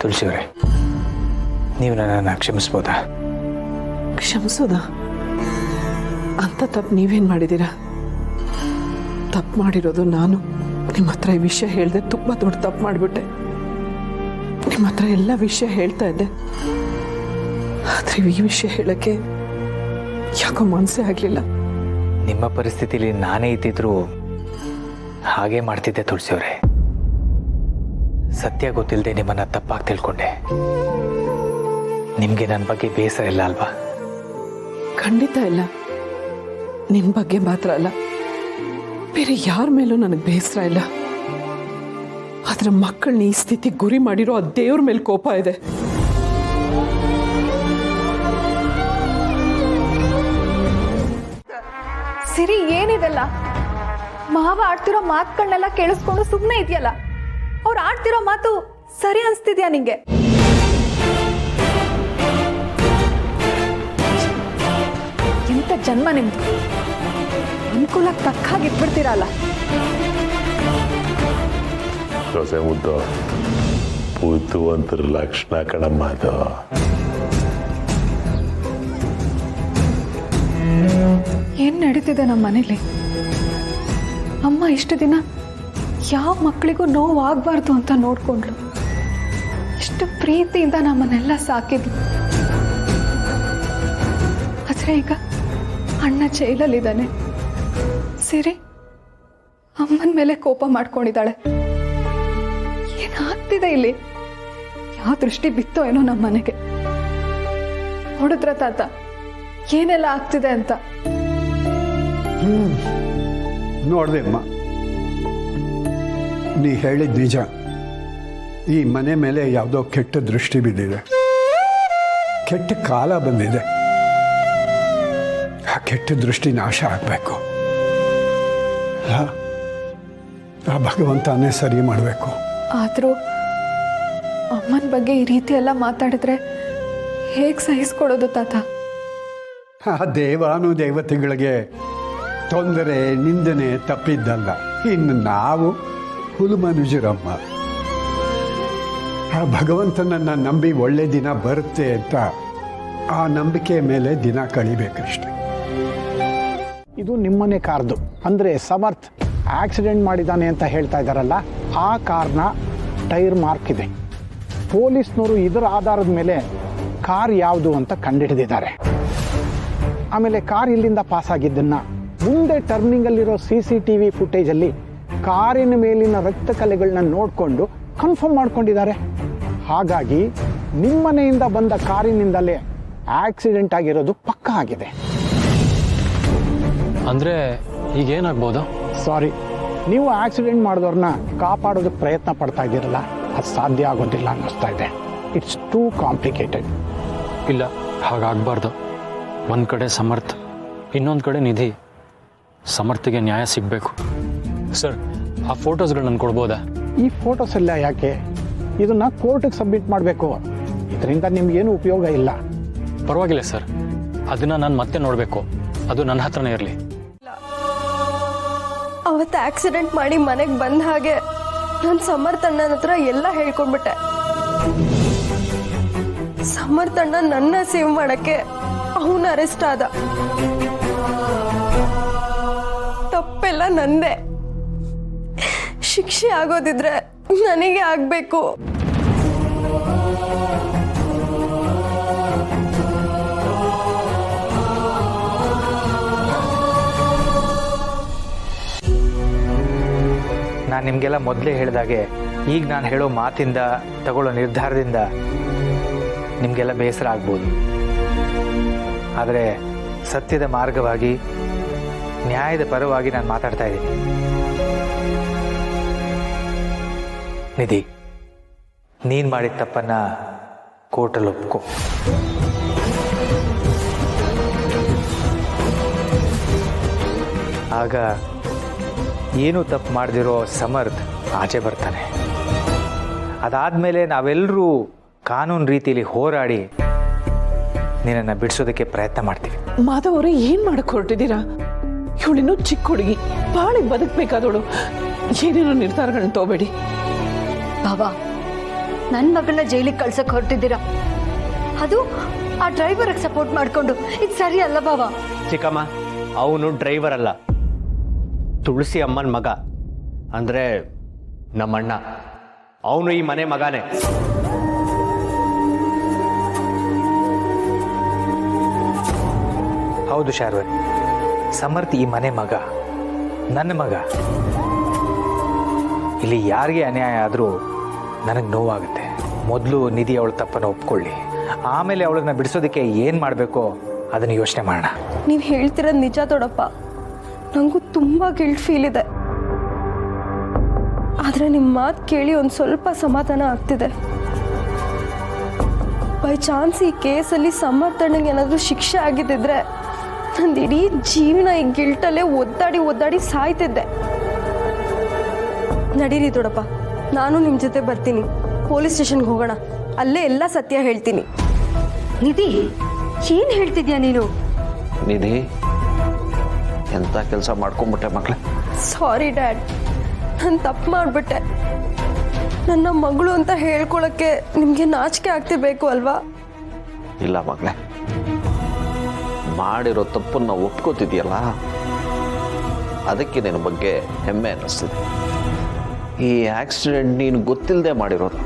ತುಳಸಿಯವರೇ, ನೀವು ನನ್ನನ್ನು ಕ್ಷಮಿಸ್ಬೋದಾ? ಕ್ಷಮಿಸೋದಾ? ಅಂತ ತಪ್ಪು ನೀವೇನು ಮಾಡಿದ್ದೀರಾ? ತಪ್ಪು ಮಾಡಿರೋದು ನಾನು. ನಿಮ್ಮ ಹತ್ರ ಈ ವಿಷಯ ಹೇಳಿದೆ, ತುಂಬ ದೊಡ್ಡ ತಪ್ಪು ಮಾಡಿಬಿಟ್ಟೆ. ನಿಮ್ಮ ಹತ್ರ ಎಲ್ಲ ವಿಷಯ ಹೇಳ್ತಾ ಇದ್ದೆ, ಆದರೆ ಈ ವಿಷಯ ಹೇಳೋಕ್ಕೆ ಯಾಕೋ ಮನಸ್ಸೇ ಆಗಲಿಲ್ಲ. ನಿಮ್ಮ ಪರಿಸ್ಥಿತಿಲಿ ನಾನೇ ಇದ್ದಿದ್ರು ಹಾಗೆ ಮಾಡ್ತಿದ್ದೆ ತುಳಸಿಯವರೇ. ಸತ್ಯ ಗೊತ್ತಿಲ್ಲದೆ ನಿಮ್ಮನ್ನು ತಪ್ಪಾಗಿ ತಿಳ್ಕೊಂಡೆ. ನಿಮಗೆ ನನ್ನ ಬಗ್ಗೆ ಬೇಸರ ಇಲ್ಲ ಅಲ್ವಾ? ಖಂಡಿತ ಇಲ್ಲ. ನಿಮ್ಮ ಬಗ್ಗೆ ಮಾತ್ರ ಅಲ್ಲ, ಬೇರೆ ಯಾರ ಮೇಲೂ ನನಗೆ ಬೇಸರ ಇಲ್ಲ. ಆದ್ರೆ ಮಕ್ಕಳನ್ನ ಈ ಸ್ಥಿತಿ ಗುರಿ ಮಾಡಿರೋ ಆ ದೇವ್ರ ಮೇಲೆ ಕೋಪ ಇದೆ. ಸಿರಿ, ಏನಿದೆಲ್ಲ? ಮಾವ ಆಡ್ತಿರೋ ಮಾತುಗಳನ್ನೆಲ್ಲ ಕೇಳಿಸ್ಕೊಂಡು ಸುಮ್ಮನೆ ಇದೆಯಲ್ಲ. ಅವ್ರು ಆಡ್ತಿರೋ ಮಾತು ಸರಿ ಅನ್ಸ್ತಿದ್ಯಾ ನಿಂಗೆ? ಎಂತ ಜನ್ಮ ನಿಮ್ದು! ಅನುಕೂಲಕ್ಕೆ ತಕ್ಕ ಹಾಗೆ ಇಟ್ಬಿಡ್ತೀರಲ್ಲ. ಸೊಸೆ ಮುದ್ದು ಬುದ್ಧಿವಂತರ ಲಕ್ಷಣ ಕಣಮ್ಮ ಅದು. ಏನ್ ನಡೀತಿದೆ ನಮ್ಮ ಮನೇಲಿ? ಅಮ್ಮ ಇಷ್ಟು ದಿನ ಯಾವ ಮಕ್ಕಳಿಗೂ ನೋವು ಆಗ್ಬಾರ್ದು ಅಂತ ನೋಡ್ಕೊಂಡ್ಲು. ಇಷ್ಟು ಪ್ರೀತಿಯಿಂದ ನಮ್ಮನ್ನೆಲ್ಲ ಸಾಕಿದ್ಲು. ಆದ್ರೆ ಈಗ ಅಣ್ಣ ಜೈಲಲ್ಲಿದ್ದಾನೆ. ಸಿರಿ ಅಮ್ಮನ ಮೇಲೆ ಕೋಪ ಮಾಡ್ಕೊಂಡಿದ್ದಾಳೆ. ಏನಾಗ್ತಿದೆ ಇಲ್ಲಿ? ಯಾವ ದೃಷ್ಟಿ ಬಿತ್ತೋ ಏನೋ ನಮ್ಮ ಮನೆಗೆ. ನೋಡಿದ್ರ ತಾತ ಏನೆಲ್ಲ ಆಗ್ತಿದೆ ಅಂತ? ನೋಡಿದೆ ಅಮ್ಮ, ನೀ ಹೇಳಿದ ನಿಜ. ಈ ಮನೆ ಮೇಲೆ ಯಾವುದೋ ಕೆಟ್ಟ ದೃಷ್ಟಿ ಬಿದ್ದಿದೆ, ಕೆಟ್ಟ ಕಾಲ ಬಂದಿದೆ. ಆ ಕೆಟ್ಟ ದೃಷ್ಟಿ ನಾಶ ಆಗಬೇಕು. ಆ ಭಗವಂತನೇ ಸರಿ ಮಾಡಬೇಕು. ಆದರೂ ಅಮ್ಮನ ಬಗ್ಗೆ ಈ ರೀತಿ ಎಲ್ಲ ಮಾತಾಡಿದ್ರೆ ಹೇಗೆ ಸಹಿಸ್ಕೊಡೋದು ತಾತ? ಆ ದೇವಾನುದೇವತೆಗಳಿಗೆ ತೊಂದರೆ ನಿಂದನೆ ತಪ್ಪಿದ್ದಲ್ಲ. ಇನ್ನು ನಾವು ಹುಲುಮನುಜರಮ್ಮ. ಆ ಭಗವಂತನನ್ನು ನಂಬಿ ಒಳ್ಳೆ ದಿನ ಬರುತ್ತೆ ಅಂತ ಆ ನಂಬಿಕೆ ಮೇಲೆ ದಿನ ಕಳಿಬೇಕಷ್ಟೆ. ಇದು ನಿಮ್ಮನೆ ಕಾರ್ದು. ಅಂದರೆ ಸಮರ್ಥ್ ಆಕ್ಸಿಡೆಂಟ್ ಮಾಡಿದ್ದಾನೆ ಅಂತ ಹೇಳ್ತಾ ಇದ್ದಾರಲ್ಲ, ಆ ಕಾರ್ನ ಟೈರ್ ಮಾರ್ಕ್ ಇದೆ. ಪೊಲೀಸ್ನವರು ಇದರ ಆಧಾರದ ಮೇಲೆ ಕಾರ್ ಯಾವುದು ಅಂತ ಕಂಡುಹಿಡಿದಿದ್ದಾರೆ. ಆಮೇಲೆ ಕಾರ್ ಇಲ್ಲಿಂದ ಪಾಸ್ ಆಗಿದ್ದನ್ನು ಮುಂದೆ ಟರ್ನಿಂಗಲ್ಲಿರೋ CCTV ಫುಟೇಜಲ್ಲಿ ಕಾರಿನ ಮೇಲಿನ ರಕ್ತ ಕಲೆಗಳನ್ನ ನೋಡಿಕೊಂಡು ಕನ್ಫರ್ಮ್ ಮಾಡ್ಕೊಂಡಿದ್ದಾರೆ. ಹಾಗಾಗಿ ನಿಮ್ಮನೆಯಿಂದ ಬಂದ ಕಾರಿನಿಂದಲೇ ಆಕ್ಸಿಡೆಂಟ್ ಆಗಿರೋದು ಪಕ್ಕಾ ಆಗಿದೆ. ಅಂದರೆ ಈಗೇನಾಗ್ಬೋದು? ಸಾರಿ, ನೀವು ಆಕ್ಸಿಡೆಂಟ್ ಮಾಡಿದವ್ರನ್ನ ಕಾಪಾಡೋದಕ್ಕೆ ಪ್ರಯತ್ನ ಪಡ್ತಾ ಇದ್ದೀರಲ್ಲ, ಅದು ಸಾಧ್ಯ ಆಗೋದಿಲ್ಲ ಅನ್ನಿಸ್ತಾ ಇದೆ. It's two complicated. ಇಲ್ಲ, ಹಾಗಾಗಬಾರ್ದು. ಒಂದು ಕಡೆ ಸಮರ್ಥ್, ಇನ್ನೊಂದು ಕಡೆ ನಿಧಿ. ಸಮರ್ಥಿಗೆ ನ್ಯಾಯ ಸಿಗಬೇಕು. ಸರ್, ಆ ಫೋಟೋಸ್ಗಳು ನಾನು ಕೊಡ್ಬೋದಾ? ಈ ಫೋಟೋಸ್ ಎಲ್ಲ ಯಾಕೆ? ಇದನ್ನು ಕೋರ್ಟಿಗೆ ಸಬ್ಮಿಟ್ ಮಾಡಬೇಕು. ಇದರಿಂದ ನಿಮ್ಗೇನು ಉಪಯೋಗ ಇಲ್ಲ. ಪರವಾಗಿಲ್ಲ ಸರ್, ಅದನ್ನು ನಾನು ಮತ್ತೆ ನೋಡಬೇಕು. ಅದು ನನ್ನ ಹತ್ರನೇ ಇರಲಿ. ಅವತ್ತು ಆಕ್ಸಿಡೆಂಟ್ ಮಾಡಿ ಮನೆಗೆ ಬಂದ ಹಾಗೆ ನಾನು ಸಮರ್ಥಣ್ಣನ ಹತ್ರ ಎಲ್ಲ ಹೇಳ್ಕೊಂಡ್ಬಿಟ್ಟೆ. ಸಮರ್ಥಣ್ಣ ನನ್ನ ಸೇವ್ ಮಾಡಕ್ಕೆ ಅವನು ಅರೆಸ್ಟ್ ಆದ. ತಪ್ಪೆಲ್ಲ ನಂದೆ. ಶಿಕ್ಷೆ ಆಗೋದಿದ್ರೆ ನನಗೆ ಆಗ್ಬೇಕು. ನಾನು ನಿಮಗೆಲ್ಲ ಮೊದಲೇ ಹೇಳಿದಾಗೆ, ಈಗ ನಾನು ಹೇಳೋ ಮಾತಿಂದ ತಗೊಳ್ಳೋ ನಿರ್ಧಾರದಿಂದ ನಿಮಗೆಲ್ಲ ಬೇಸರ ಆಗ್ಬೋದು. ಆದರೆ ಸತ್ಯದ ಮಾರ್ಗವಾಗಿ, ನ್ಯಾಯದ ಪರವಾಗಿ ನಾನು ಮಾತಾಡ್ತಾ ಇದ್ದೀನಿ. ನಿಧಿ, ನೀನು ಮಾಡಿದ ತಪ್ಪನ್ನು ಕೋರ್ಟಲ್ಲಿ ಒಪ್ಕೋ. ಆಗ ಏನೂ ತಪ್ಪು ಮಾಡದಿರೋ ಸಮರ್ಥ್ ಆಚೆ ಬರ್ತಾನೆ. ಅದಾದಮೇಲೆ ನಾವೆಲ್ಲರೂ ಕಾನೂನು ರೀತಿಯಲ್ಲಿ ಹೋರಾಡಿ ನಿನ್ನನ್ನು ಬಿಡಿಸೋದಕ್ಕೆ ಪ್ರಯತ್ನ ಮಾಡ್ತೀವಿ. ಮಾಧವ್ ಅವರೇ, ಏನು ಮಾಡಕ್ಕೆ ಹೊರಟಿದ್ದೀರಾ? ಇವಳಿನ್ನೂ ಚಿಕ್ಕ ಹುಡುಗಿ, ಬಾಳಿಗೆ ಬದುಕಬೇಕಾದವಳು. ಏನೇನೋ ನಿರ್ಧಾರಗಳನ್ನ ತಗೋಬೇಡಿ. ಭಾವ, ನನ್ನ ಮಗಳನ್ನ ಜೈಲಿಗೆ ಕಳ್ಸಕ್ ಹೊರಟಿದ್ದೀರಾ, ಅದು ಆ ಡ್ರೈವರ್ಗೆ ಸಪೋರ್ಟ್ ಮಾಡ್ಕೊಂಡು. ಇದು ಸರಿ ಅಲ್ಲ ಬಾವ. ಚಿಕ್ಕಮ್ಮ, ಅವನು ಡ್ರೈವರ್ ಅಲ್ಲ, ತುಳಸಿ ಅಮ್ಮನ ಮಗ, ಅಂದರೆ ನಮ್ಮಣ್ಣ. ಅವನು ಈ ಮನೆ ಮಗನೇ. ಹೌದು ಶಾರ್ವರಿ, ಸಮರ್ಥ್ ಈ ಮನೆ ಮಗ, ನನ್ನ ಮಗ. ಇಲ್ಲಿ ಯಾರಿಗೆ ಅನ್ಯಾಯ ಆದರೂ ನನಗೆ ನೋವಾಗುತ್ತೆ. ಮೊದಲು ನಿಧಿ ಅವಳ ತಪ್ಪನ್ನು ಒಪ್ಕೊಳ್ಳಿ, ಆಮೇಲೆ ಅವಳನ್ನ ಬಿಡಿಸೋದಕ್ಕೆ ಏನು ಮಾಡಬೇಕೋ ಅದನ್ನು ಯೋಚನೆ ಮಾಡೋಣ. ನೀವು ಹೇಳ್ತಿರೋದು ನಿಜ ದೊಡ್ಡಪ್ಪ, ನನಗೂ ತುಂಬ ಗಿಲ್ಟ್ ಫೀಲ್ ಇದೆ. ಆದರೆ ನಿಮ್ಮ ಮಾತು ಕೇಳಿ ಒಂದು ಸ್ವಲ್ಪ ಸಮಾಧಾನ ಆಗ್ತಿದೆ. ಬೈ ಚಾನ್ಸ್ ಈ ಕೇಸಲ್ಲಿ ಸಮರ್ಥನೆಗೆ ಏನಾದರೂ ಶಿಕ್ಷೆ ಆಗಿದ್ದಿದ್ರೆ ನಂದು ಇಡೀ ಜೀವನ ಈ ಗಿಲ್ಟಲ್ಲೇ ಒದ್ದಾಡಿ ಸಾಯ್ತಿದ್ದೆ. ನಡೀರಿ ದೊಡ್ಡಪ್ಪ, ನಾನು ನಿಮ್ಮ ಜೊತೆ ಬರ್ತೀನಿ. ಪೊಲೀಸ್ ಸ್ಟೇಷನ್ಗೆ ಹೋಗೋಣ, ಅಲ್ಲೇ ಎಲ್ಲ ಸತ್ಯ ಹೇಳ್ತೀನಿ. ನಿಧಿ, ಏನ್ ಹೇಳ್ತಿದ್ಯಾ ನೀನು? ನಿಧಿ, ಎಂಥ ಕೆಲಸ ಮಾಡ್ಕೊಂಬಿಟ್ಟೆ ಮಕ್ಕಳೇ. ಸಾರಿ ಡ್ಯಾಡ್, ನಾನು ತಪ್ಪು ಮಾಡಿಬಿಟ್ಟೆ. ನನ್ನ ಮಗಳು ಅಂತ ಹೇಳ್ಕೊಳಕ್ಕೆ ನಿಮಗೆ ನಾಚಿಕೆ ಆಗ್ತಿರ್ಬೇಕು ಅಲ್ವಾ? ಇಲ್ಲ ಮಗಳೇ, ಮಾಡಿರೋ ತಪ್ಪನ್ನು ಒಪ್ಕೋತಿದ್ಯಲ್ಲ, ಅದಕ್ಕೆ ನಿನ್ನ ಬಗ್ಗೆ ಹೆಮ್ಮೆ ಅನ್ನಿಸ್ತಿದೆ. ಈ ಆಕ್ಸಿಡೆಂಟ್ ನೀನು ಗೊತ್ತಿಲ್ಲದೆ ಮಾಡಿರೋದು.